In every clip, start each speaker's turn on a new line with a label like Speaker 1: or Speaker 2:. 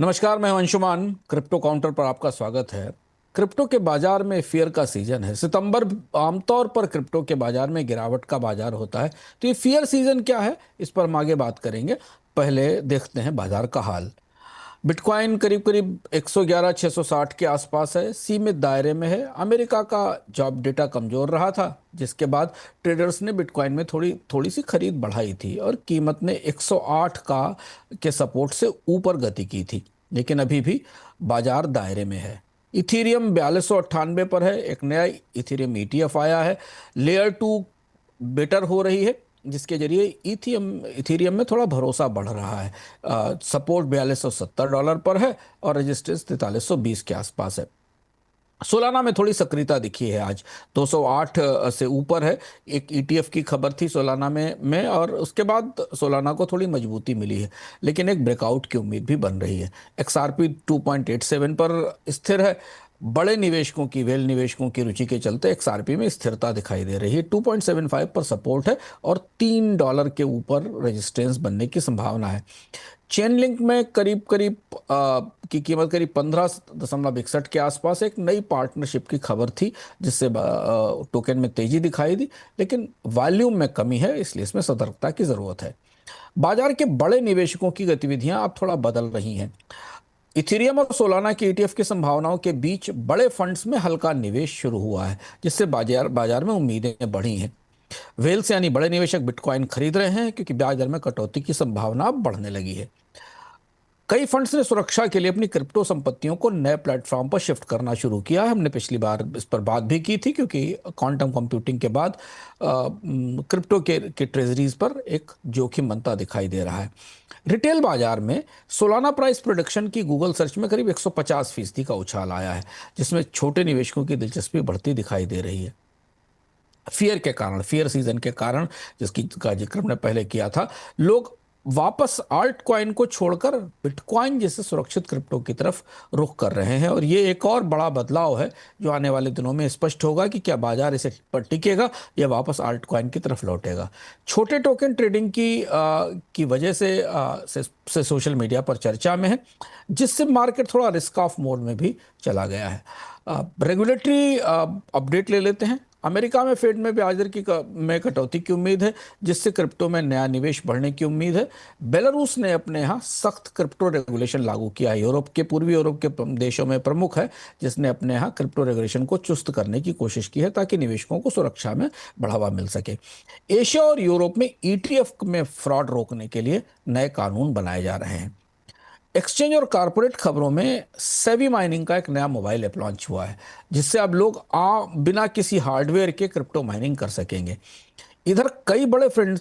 Speaker 1: नमस्कार, मैं हूं अंशुमान। क्रिप्टो काउंटर पर आपका स्वागत है। क्रिप्टो के बाजार में फियर का सीजन है। सितंबर आमतौर पर क्रिप्टो के बाजार में गिरावट का बाजार होता है। तो ये फियर सीजन क्या है, इस पर हम आगे बात करेंगे। पहले देखते हैं बाजार का हाल। बिटकॉइन करीब करीब 111,660 के आसपास है, सीमित दायरे में है। अमेरिका का जॉब डेटा कमजोर रहा था, जिसके बाद ट्रेडर्स ने बिटकॉइन में थोड़ी थोड़ी सी खरीद बढ़ाई थी और कीमत ने 108 का के सपोर्ट से ऊपर गति की थी, लेकिन अभी भी बाजार दायरे में है। इथीरियम 4298 पर है। एक नया इथीरियम ईटीएफ आया है। लेयर टू बेटर हो रही है, जिसके जरिए इथीरियम में थोड़ा भरोसा बढ़ रहा है। सपोर्ट $4270 पर है और रेजिस्टेंस 4320 के आसपास है। सोलाना में थोड़ी सक्रियता दिखी है आज। 208 से ऊपर है। एक ईटीएफ की खबर थी सोलाना में और उसके बाद सोलाना को थोड़ी मजबूती मिली है, लेकिन एक ब्रेकआउट की उम्मीद भी बन रही है। एक्सआरपी 2.87 पर स्थिर है। बड़े निवेशकों की वेल निवेशकों की रुचि के चलते एक्सआरपी में स्थिरता दिखाई दे रही है। 2.75 पर सपोर्ट है और $3 के ऊपर रेजिस्टेंस बनने की संभावना है। चेन लिंक में करीब करीब की कीमत करीब 15.61 के आसपास एक नई पार्टनरशिप की खबर थी, जिससे टोकन में तेजी दिखाई दी, लेकिन वॉल्यूम में कमी है, इसलिए इसमें सतर्कता की जरूरत है। बाजार के बड़े निवेशकों की गतिविधियां अब थोड़ा बदल रही हैं। इथेरियम और सोलाना की ईटीएफ की संभावनाओं के बीच बड़े फंड्स में हल्का निवेश शुरू हुआ है, जिससे बाजार बाजार में उम्मीदें बढ़ी हैं। वेल्स यानी बड़े निवेशक बिटकॉइन खरीद रहे हैं, क्योंकि ब्याज दर में कटौती की संभावना अब बढ़ने लगी है। कई फंड्स ने सुरक्षा के लिए अपनी क्रिप्टो संपत्तियों को नए प्लेटफॉर्म पर शिफ्ट करना शुरू किया है। हमने पिछली बार इस पर बात भी की थी, क्योंकि क्वांटम कंप्यूटिंग के बाद क्रिप्टो के ट्रेजरीज पर एक जोखिम बनता दिखाई दे रहा है। रिटेल बाजार में सोलाना प्राइस प्रोडक्शन की गूगल सर्च में करीब 150% का उछाल आया है, जिसमें छोटे निवेशकों की दिलचस्पी बढ़ती दिखाई दे रही है। फियर सीजन के कारण, जिसकी का जिक्र हमने पहले किया था, लोग वापस आल्ट कॉइन को छोड़कर बिटकॉइन जैसे सुरक्षित क्रिप्टो की तरफ रुख कर रहे हैं। और ये एक और बड़ा बदलाव है, जो आने वाले दिनों में स्पष्ट होगा कि क्या बाजार इसे पर टिकेगा या वापस आल्ट कॉइन की तरफ लौटेगा। छोटे टोकन ट्रेडिंग की वजह से सोशल मीडिया पर चर्चा में है, जिससे मार्केट थोड़ा रिस्क ऑफ मोड में भी चला गया है। रेगुलेटरी अपडेट ले लेते हैं। अमेरिका में फेड में ब्याज दर में कटौती की उम्मीद है, जिससे क्रिप्टो में नया निवेश बढ़ने की उम्मीद है। बेलारूस ने अपने यहाँ सख्त क्रिप्टो रेगुलेशन लागू किया है। पूर्वी यूरोप के देशों में प्रमुख है, जिसने अपने यहाँ क्रिप्टो रेगुलेशन को चुस्त करने की कोशिश की है, ताकि निवेशकों को सुरक्षा में बढ़ावा मिल सके। एशिया और यूरोप में ईटीएफ में फ्रॉड रोकने के लिए नए कानून बनाए जा रहे हैं। एक्सचेंज और कारपोरेट खबरों में सेवी माइनिंग का एक नया मोबाइल ऐप लॉन्च हुआ है, जिससे अब लोग बिना किसी हार्डवेयर के क्रिप्टो माइनिंग कर सकेंगे। इधर कई बड़े फंड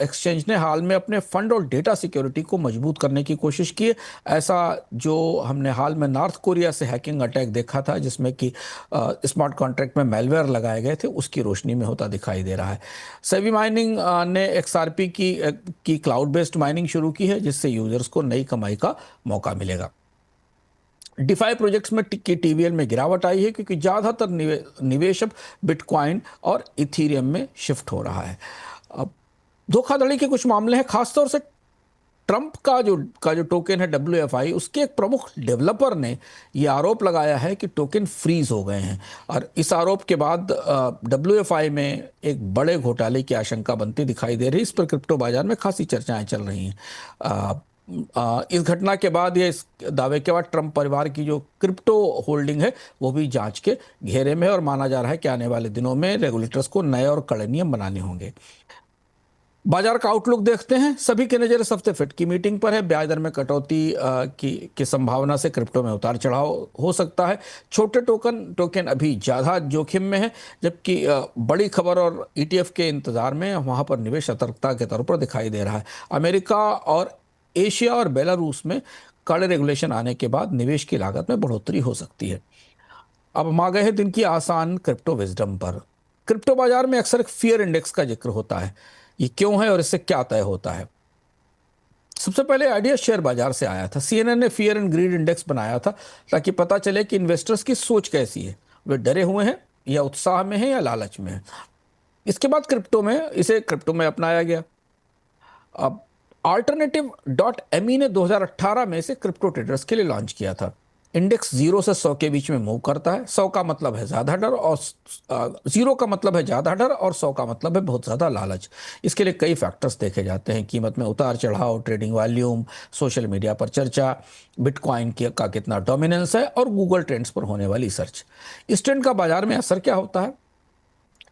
Speaker 1: एक्सचेंज ने हाल में अपने फंड और डेटा सिक्योरिटी को मजबूत करने की कोशिश की है। ऐसा जो हमने हाल में नॉर्थ कोरिया से हैकिंग अटैक देखा था, जिसमें कि स्मार्ट कॉन्ट्रैक्ट में मेलवेयर लगाए गए थे, उसकी रोशनी में होता दिखाई दे रहा है। सेवी माइनिंग ने एक्सआरपी की क्लाउड बेस्ड माइनिंग शुरू की है, जिससे यूजर्स को नई कमाई का मौका मिलेगा। डिफाई प्रोजेक्ट्स में की टीवीएल में गिरावट आई है, क्योंकि ज़्यादातर निवेश अब बिटकॉइन और इथीरियम में शिफ्ट हो रहा है। अब धोखाधड़ी के कुछ मामले हैं, खासतौर से ट्रंप का जो टोकन है WFI, उसके एक प्रमुख डेवलपर ने यह आरोप लगाया है कि टोकन फ्रीज हो गए हैं। और इस आरोप के बाद WFI में एक बड़े घोटाले की आशंका बनती दिखाई दे रही है। इस पर क्रिप्टो बाजार में खासी चर्चाएं चल रही हैं। इस घटना के बाद या इस दावे के बाद ट्रंप परिवार की जो क्रिप्टो होल्डिंग है, वो भी जांच के घेरे में है, और माना जा रहा है कि आने वाले दिनों में रेगुलेटर्स को नए और कड़े नियम बनाने होंगे। बाजार का आउटलुक देखते हैं। सभी की नजर इस हफ्ते फेड की मीटिंग पर है। ब्याज दर में कटौती की संभावना से क्रिप्टो में उतार चढ़ाव हो सकता है। छोटे टोकन अभी ज़्यादा जोखिम में है, जबकि बड़ी खबर और ईटीएफ के इंतजार में वहां पर निवेश सतर्कता के तौर पर दिखाई दे रहा है। अमेरिका और एशिया और बेलारूस में कड़े रेगुलेशन आने के बाद निवेश की लागत में बढ़ोतरी हो सकती है। अब हम आ गए हैं दिन की आसान क्रिप्टो विजडम पर। क्रिप्टो बाजार में अक्सर एक फियर इंडेक्स का जिक्र होता है। ये क्यों है और इससे क्या तय होता है? सबसे पहले आइडिया शेयर बाजार से आया था। सीएनएन ने फियर एंड ग्रीड इंडेक्स बनाया था, ताकि पता चले कि इन्वेस्टर्स की सोच कैसी है, वे डरे हुए हैं या उत्साह में हैं या लालच में हैं। इसके बाद क्रिप्टो में अपनाया गया। अब Alternative.me ने 2018 में इसे क्रिप्टो ट्रेडर्स के लिए लॉन्च किया था। इंडेक्स 0 से 100 के बीच में मूव करता है। 100 का मतलब है ज्यादा डर और 0 का मतलब है ज्यादा डर और 100 का मतलब है बहुत ज्यादा लालच। इसके लिए कई फैक्टर्स देखे जाते हैं, कीमत में उतार चढ़ाव, ट्रेडिंग वॉल्यूम, सोशल मीडिया पर चर्चा, बिटकॉइन का कितना डोमिनेंस है और गूगल ट्रेंड्स पर होने वाली सर्च। इस ट्रेंड का बाजार में असर क्या होता है?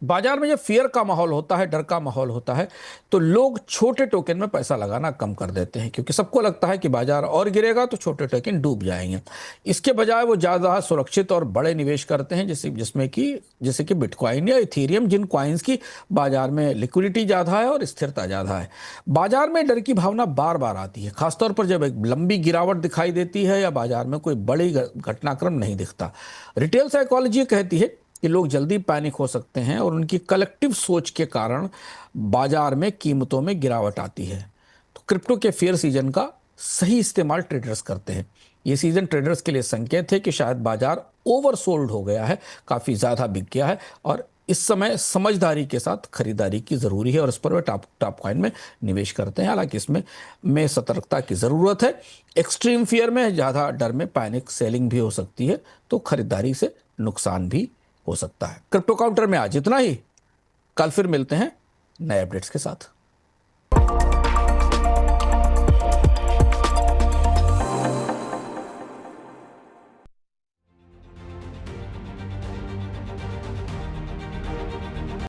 Speaker 1: बाजार में जब फियर का माहौल होता है, डर का माहौल होता है, तो लोग छोटे टोकन में पैसा लगाना कम कर देते हैं, क्योंकि सबको लगता है कि बाजार और गिरेगा तो छोटे टोकन डूब जाएंगे। इसके बजाय वो ज़्यादा सुरक्षित और बड़े निवेश करते हैं, जैसे कि बिटकॉइन या इथेरियम, जिन कॉइन्स की बाजार में लिक्विडिटी ज़्यादा है और स्थिरता ज़्यादा है। बाजार में डर की भावना बार बार आती है, खासतौर पर जब एक लंबी गिरावट दिखाई देती है या बाजार में कोई बड़ी घटनाक्रम नहीं दिखता। रिटेल साइकोलॉजी कहती है कि लोग जल्दी पैनिक हो सकते हैं और उनकी कलेक्टिव सोच के कारण बाजार में कीमतों में गिरावट आती है। तो क्रिप्टो के फेयर सीजन का सही इस्तेमाल ट्रेडर्स करते हैं। ये सीजन ट्रेडर्स के लिए संकेत है कि शायद बाजार ओवरसोल्ड हो गया है, काफ़ी ज़्यादा बिक गया है और इस समय समझदारी के साथ खरीदारी की ज़रूरी है और इस पर वे टॉप कॉइन में निवेश करते हैं। हालांकि इसमें सतर्कता की ज़रूरत है। एक्सट्रीम फियर में, ज़्यादा डर में पैनिक सेलिंग भी हो सकती है, तो खरीदारी से नुकसान भी हो सकता है। क्रिप्टो काउंटर में आज इतना ही। कल फिर मिलते हैं नए अपडेट्स के साथ।